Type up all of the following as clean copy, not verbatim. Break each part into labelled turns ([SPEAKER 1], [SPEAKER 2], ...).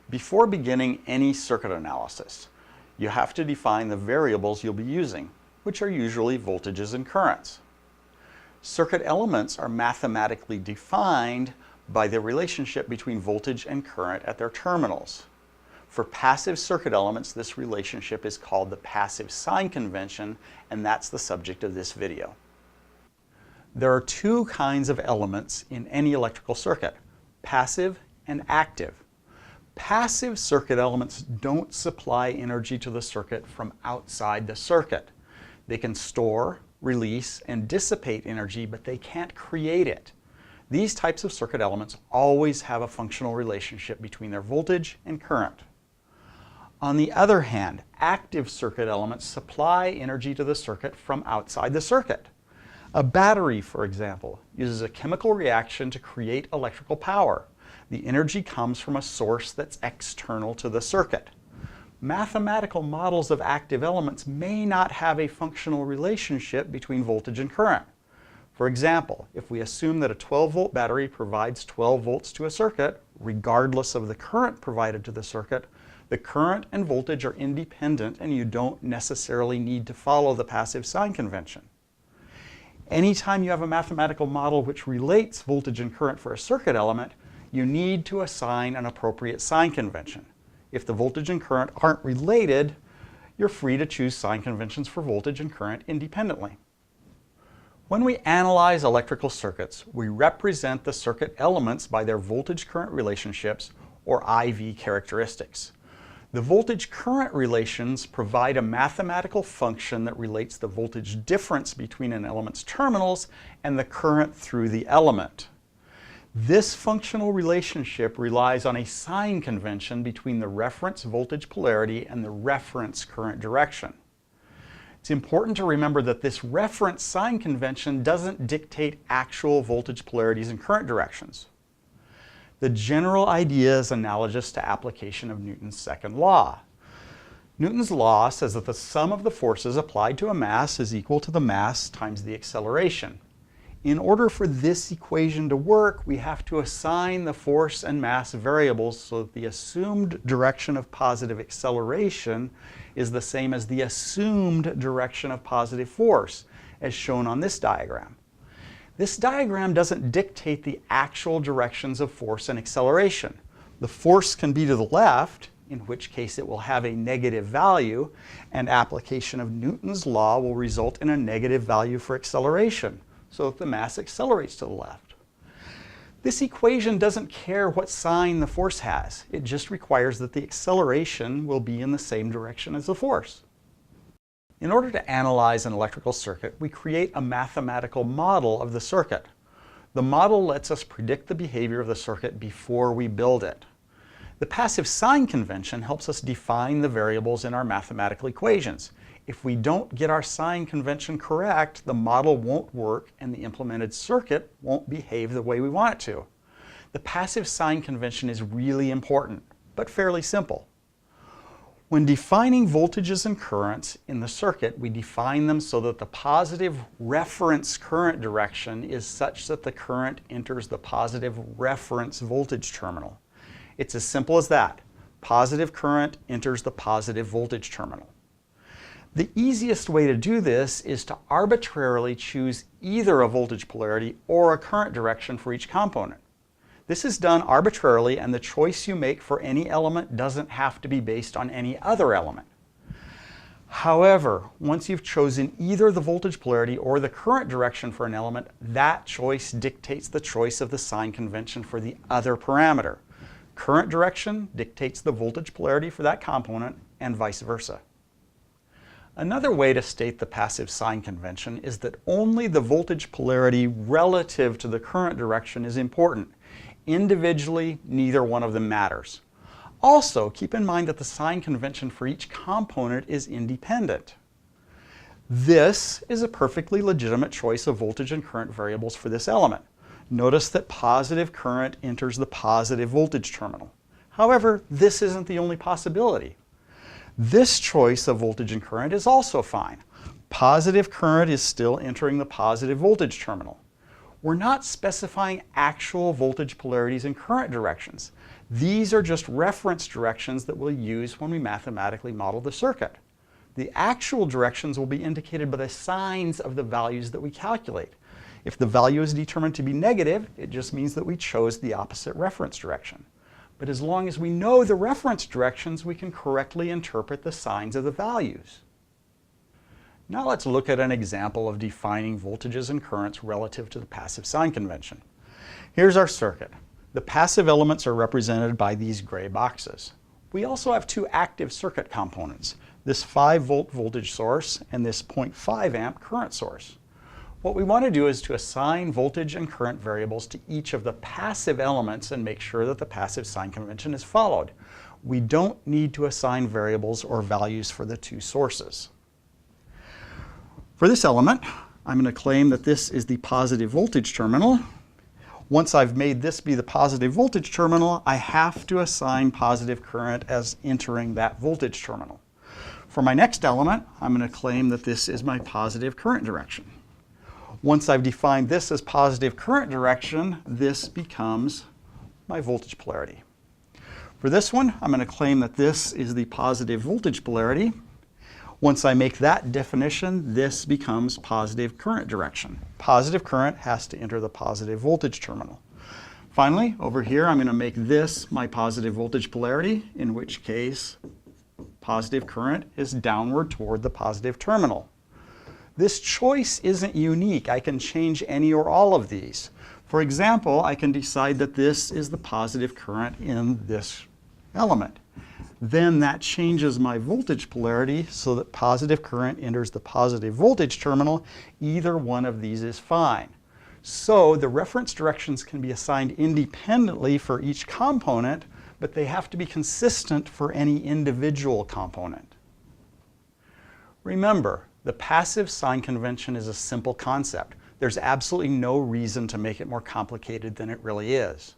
[SPEAKER 1] Before beginning any circuit analysis, you have to define the variables you'll be using, which are usually voltages and currents. Circuit elements are mathematically defined by the relationship between voltage and current at their terminals. For passive circuit elements, this relationship is called the passive sign convention, and that's the subject of this video. There are two kinds of elements in any electrical circuit, passive and active. Passive circuit elements don't supply energy to the circuit from outside the circuit. They can store, release, and dissipate energy, but they can't create it. These types of circuit elements always have a functional relationship between their voltage and current. On the other hand, active circuit elements supply energy to the circuit from outside the circuit. A battery, for example, uses a chemical reaction to create electrical power. The energy comes from a source that's external to the circuit. Mathematical models of active elements may not have a functional relationship between voltage and current. For example, if we assume that a 12-volt battery provides 12 volts to a circuit, regardless of the current provided to the circuit, the current and voltage are independent and you don't necessarily need to follow the passive sign convention. Anytime you have a mathematical model which relates voltage and current for a circuit element, you need to assign an appropriate sign convention. If the voltage and current aren't related, you're free to choose sign conventions for voltage and current independently. When we analyze electrical circuits, we represent the circuit elements by their voltage-current relationships, or IV characteristics. The voltage-current relations provide a mathematical function that relates the voltage difference between an element's terminals and the current through the element. This functional relationship relies on a sign convention between the reference voltage polarity and the reference current direction. It's important to remember that this reference sign convention doesn't dictate actual voltage polarities and current directions. The general idea is analogous to application of Newton's second law. Newton's law says that the sum of the forces applied to a mass is equal to the mass times the acceleration. In order for this equation to work, we have to assign the force and mass variables so that the assumed direction of positive acceleration is the same as the assumed direction of positive force, as shown on this diagram. This diagram doesn't dictate the actual directions of force and acceleration. The force can be to the left, in which case it will have a negative value, and application of Newton's law will result in a negative value for acceleration, so that the mass accelerates to the left. This equation doesn't care what sign the force has. It just requires that the acceleration will be in the same direction as the force. In order to analyze an electrical circuit, we create a mathematical model of the circuit. The model lets us predict the behavior of the circuit before we build it. The passive sign convention helps us define the variables in our mathematical equations. If we don't get our sign convention correct, the model won't work and the implemented circuit won't behave the way we want it to. The passive sign convention is really important, but fairly simple. When defining voltages and currents in the circuit, we define them so that the positive reference current direction is such that the current enters the positive reference voltage terminal. It's as simple as that. Positive current enters the positive voltage terminal. The easiest way to do this is to arbitrarily choose either a voltage polarity or a current direction for each component. This is done arbitrarily, and the choice you make for any element doesn't have to be based on any other element. However, once you've chosen either the voltage polarity or the current direction for an element, that choice dictates the choice of the sign convention for the other parameter. Current direction dictates the voltage polarity for that component, and vice versa. Another way to state the passive sign convention is that only the voltage polarity relative to the current direction is important. Individually, neither one of them matters. Also, keep in mind that the sign convention for each component is independent. This is a perfectly legitimate choice of voltage and current variables for this element. Notice that positive current enters the positive voltage terminal. However, this isn't the only possibility. This choice of voltage and current is also fine. Positive current is still entering the positive voltage terminal. We're not specifying actual voltage polarities and current directions. These are just reference directions that we'll use when we mathematically model the circuit. The actual directions will be indicated by the signs of the values that we calculate. If the value is determined to be negative, it just means that we chose the opposite reference direction. But as long as we know the reference directions, we can correctly interpret the signs of the values. Now let's look at an example of defining voltages and currents relative to the passive sign convention. Here's our circuit. The passive elements are represented by these gray boxes. We also have two active circuit components, this 5-volt voltage source and this 0.5 amp current source. What we want to do is to assign voltage and current variables to each of the passive elements and make sure that the passive sign convention is followed. We don't need to assign variables or values for the two sources. For this element, I'm going to claim that this is the positive voltage terminal. Once I've made this be the positive voltage terminal, I have to assign positive current as entering that voltage terminal. For my next element, I'm going to claim that this is my positive current direction. Once I've defined this as positive current direction, this becomes my voltage polarity. For this one, I'm going to claim that this is the positive voltage polarity. Once I make that definition, this becomes positive current direction. Positive current has to enter the positive voltage terminal. Finally, over here, I'm going to make this my positive voltage polarity, in which case positive current is downward toward the positive terminal. This choice isn't unique. I can change any or all of these. For example, I can decide that this is the positive current in this element. Then that changes my voltage polarity so that positive current enters the positive voltage terminal. Either one of these is fine. So the reference directions can be assigned independently for each component, but they have to be consistent for any individual component. Remember, the passive sign convention is a simple concept. There's absolutely no reason to make it more complicated than it really is.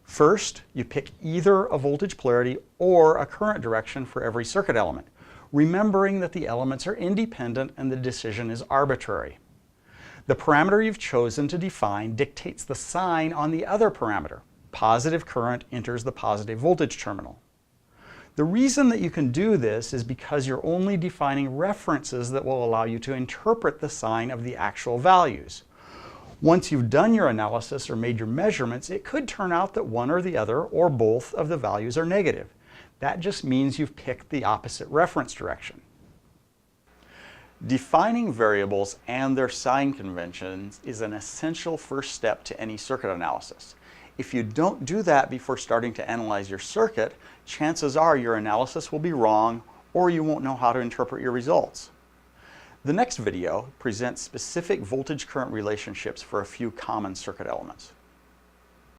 [SPEAKER 1] First, you pick either a voltage polarity or a current direction for every circuit element, remembering that the elements are independent and the decision is arbitrary. The parameter you've chosen to define dictates the sign on the other parameter. Positive current enters the positive voltage terminal. The reason that you can do this is because you're only defining references that will allow you to interpret the sign of the actual values. Once you've done your analysis or made your measurements, it could turn out that one or the other or both of the values are negative. That just means you've picked the opposite reference direction. Defining variables and their sign conventions is an essential first step to any circuit analysis. If you don't do that before starting to analyze your circuit, chances are your analysis will be wrong or you won't know how to interpret your results. The next video presents specific voltage-current relationships for a few common circuit elements.